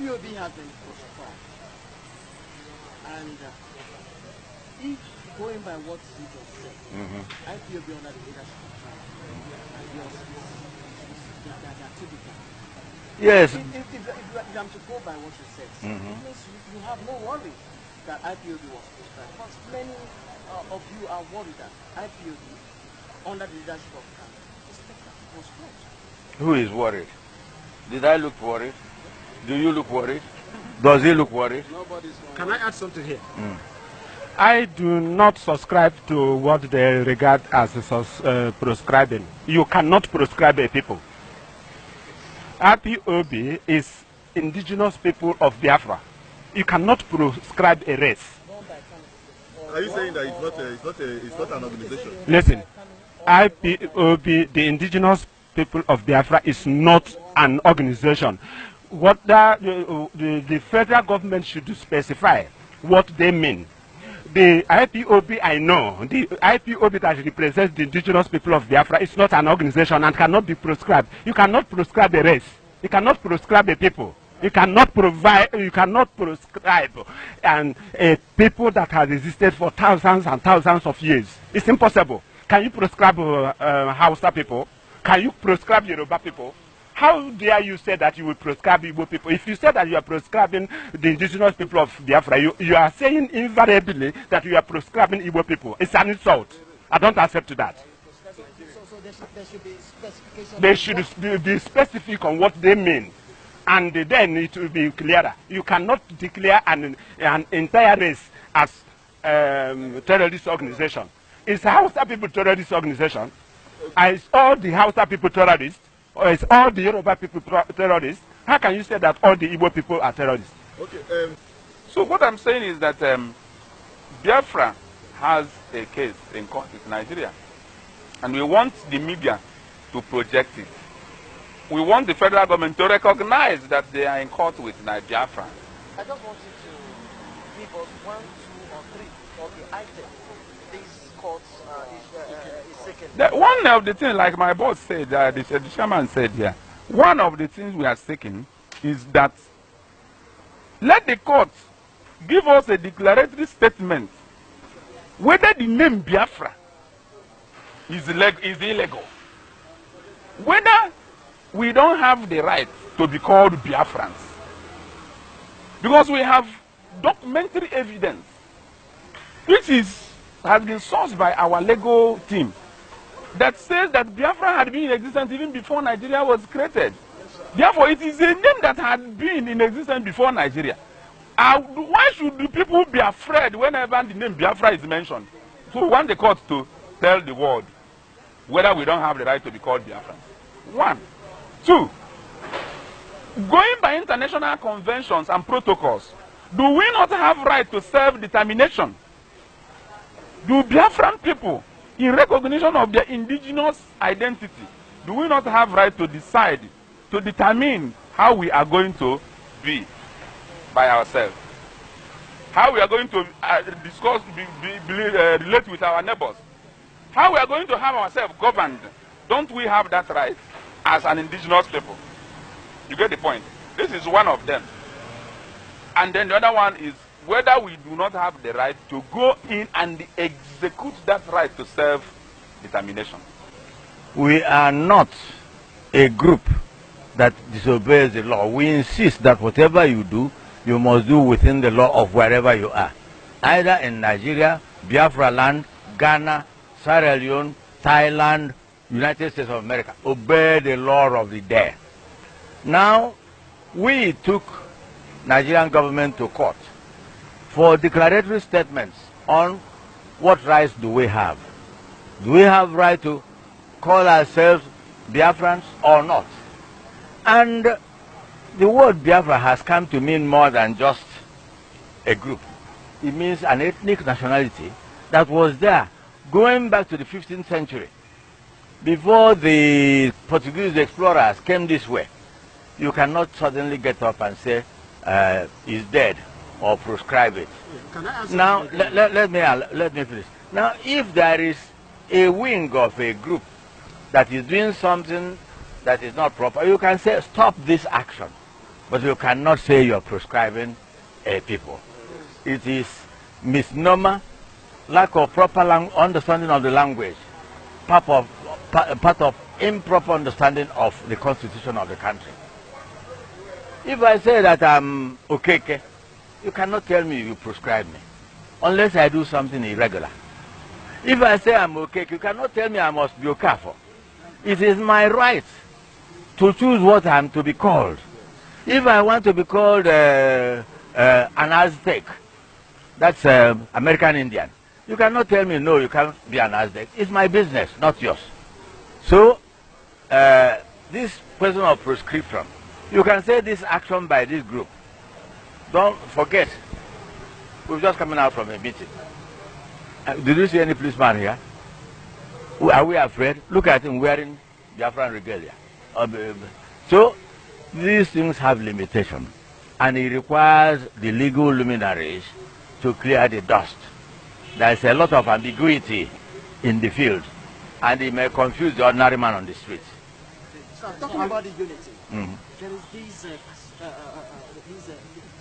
IPOB has been proscribed. And if going by what you just said, IPOB under the leadership of China, they are typical. Yes. If I'm to go by what you said, it means you have no worry that IPOB was proscribed. Because many of you are worried that IPOB under the leadership of China was closed. Who is worried? Did I look worried? Do you look worried? Does he look worried? Nobody's worried. Can I add something here? I do not subscribe to what they regard as proscribing. You cannot proscribe a people. IPOB is indigenous people of Biafra. You cannot proscribe a race. Are you saying that it's not an organization? Listen, IPOB, the indigenous people of Biafra, is not an organization. What the federal government should specify what they mean. The IPOB, I know, the IPOB that represents the indigenous people of Biafra is not an organization and cannot be proscribed. You cannot proscribe a race. You cannot proscribe a people. You cannot proscribe a people that have existed for thousands and thousands of years. It's impossible. Can you proscribe Hausa people? Can you proscribe Yoruba people? How dare you say that you will proscribe Igbo people? If you say that you are proscribing the indigenous people of Biafra, you are saying invariably that you are proscribing Igbo people. It's an insult. I don't accept that. So there should be specification. They should be specific on what they mean. And then it will be clearer. You cannot declare an entire race as terrorist organization. Is Hausa people terrorist organization? Is all the Hausa people terrorists? Or is all the Yoruba people terrorists? How can you say that all the Igbo people are terrorists? Okay. So what I'm saying is that Biafra has a case in court with Nigeria. And we want the media to project it. We want the federal government to recognize that they are in court with Biafra. I just want you to give us 1, 2, or 3 of the items these courts is seeking. One of the things, like my boss said, the chairman said here, one of the things we are seeking is that let the court give us a declaratory statement whether the name Biafra is illegal. Whether we don't have the right to be called Biafrans. Because we have documentary evidence which has been sourced by our legal team that says that Biafra had been in existence even before Nigeria was created. Therefore, it is a name that had been in existence before Nigeria. Why should the people be afraid whenever the name Biafra is mentioned? So we want the court to tell the world whether we don't have the right to be called Biafrans. 1. 2, going by international conventions and protocols, do we not have right to self-determination? Do Biafran people, in recognition of their indigenous identity, do we not have right to decide, to determine how we are going to be by ourselves? How we are going to discuss, relate with our neighbors? How we are going to have ourselves governed? Don't we have that right as an indigenous people? You get the point? This is one of them. And then the other one is whether we do not have the right to go in and execute that right to self-determination. We are not a group that disobeys the law. We insist that whatever you do, you must do within the law of wherever you are. Either in Nigeria, Biafra land, Ghana, Sierra Leone, Thailand, United States of America. Obey the law of the day. Now, we took Nigerian government to court for declaratory statements on what rights do we have. Do we have right to call ourselves Biafrans or not? And the word Biafra has come to mean more than just a group. It means an ethnic nationality that was there going back to the 15th century. Before the Portuguese explorers came this way, you cannot suddenly get up and say it's dead or proscribe it. Can I answer Now, let me finish. Now, if there is a wing of a group that is doing something that is not proper, you can say, stop this action. but you cannot say you're proscribing a people. It is misnomer, lack of proper understanding of the language, part of improper understanding of the constitution of the country. If I say that I'm okay, you cannot tell me you proscribe me, unless I do something irregular. If I say I'm okay, you cannot tell me I must be Okafo. It is my right to choose what I'm to be called. If I want to be called an Aztec, that's American Indian, you cannot tell me, no, you can't be an Aztec. It's my business, not yours. So, this question of prescription, you can say this action by this group. Don't forget, we're just coming out from a meeting. Did you see any policeman here? Are we afraid? Look at him wearing Biafran regalia. So, these things have limitation, and it requires the legal luminaries to clear the dust. There's a lot of ambiguity in the field, and it may confuse the ordinary man on the street. So, talking about the unity, there is this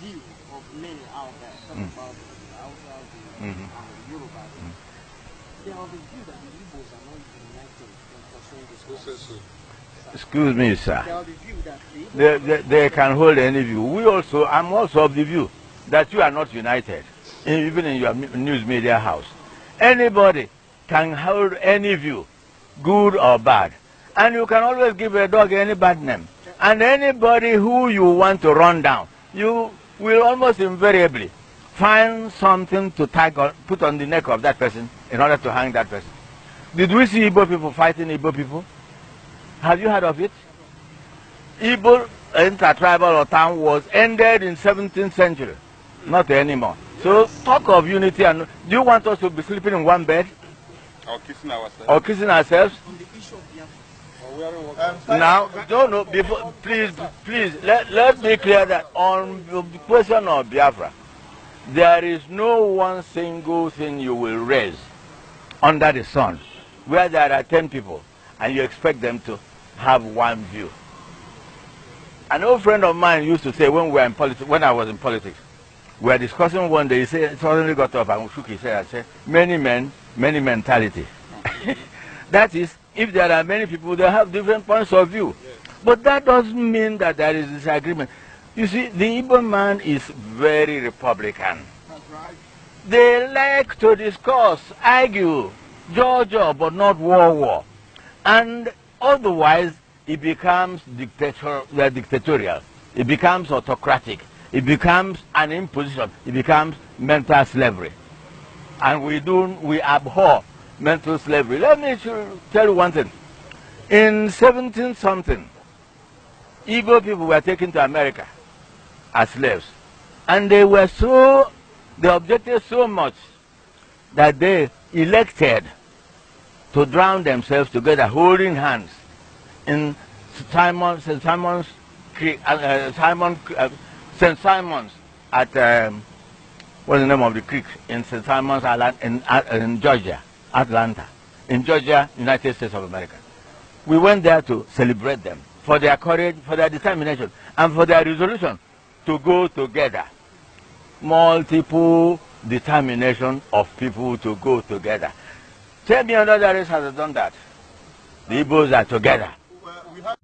view of many out there, talking about the Hausa, the Yoruba. They have a view that the Igbos are not united in pursuing this cause. Excuse me, sir. They have a view that They can hold any view. I'm also of the view that you are not united, even in your news media house. Anybody can hold any view, good or bad. And you can always give a dog any bad name. And anybody who you want to run down, you will almost invariably find something to put on the neck of that person in order to hang that person. Did we see Igbo people fighting Igbo people? Have you heard of it? Igbo intertribal or town wars ended in 17th century, not anymore. So talk of unity, and do you want us to be sleeping in one bed? Or kissing ourselves? Or kissing ourselves? on the issue of Biafra. Now, no, before, please, let's be clear that on the question of Biafra, there is no one single thing you will raise under the sun where there are 10 people and you expect them to have one view. An old friend of mine used to say when I was in politics, we were discussing one day, he suddenly got up and shook his head and said, many men, many mentality. That is, if there are many people, they have different points of view. Yes. But that doesn't mean that there is disagreement. You see, the Igbo man is very Republican. That's right. They like to discuss, argue, Georgia, but not war. And otherwise, it becomes dictatorial. It becomes autocratic. It becomes an imposition. It becomes mental slavery. And we abhor mental slavery. Let me tell you one thing. In 17-something, Igbo people were taken to America as slaves. And they objected so much that they elected to drown themselves together, holding hands in St. Simon's at, what's the name of the creek? In St. Simon's Island in Georgia. Atlanta, in Georgia, United States of America. We went there to celebrate them for their courage, for their determination, and for their resolution to go together. Multiple determination of people to go together. Tell me another race has done that. The Igbos are together. Well, we have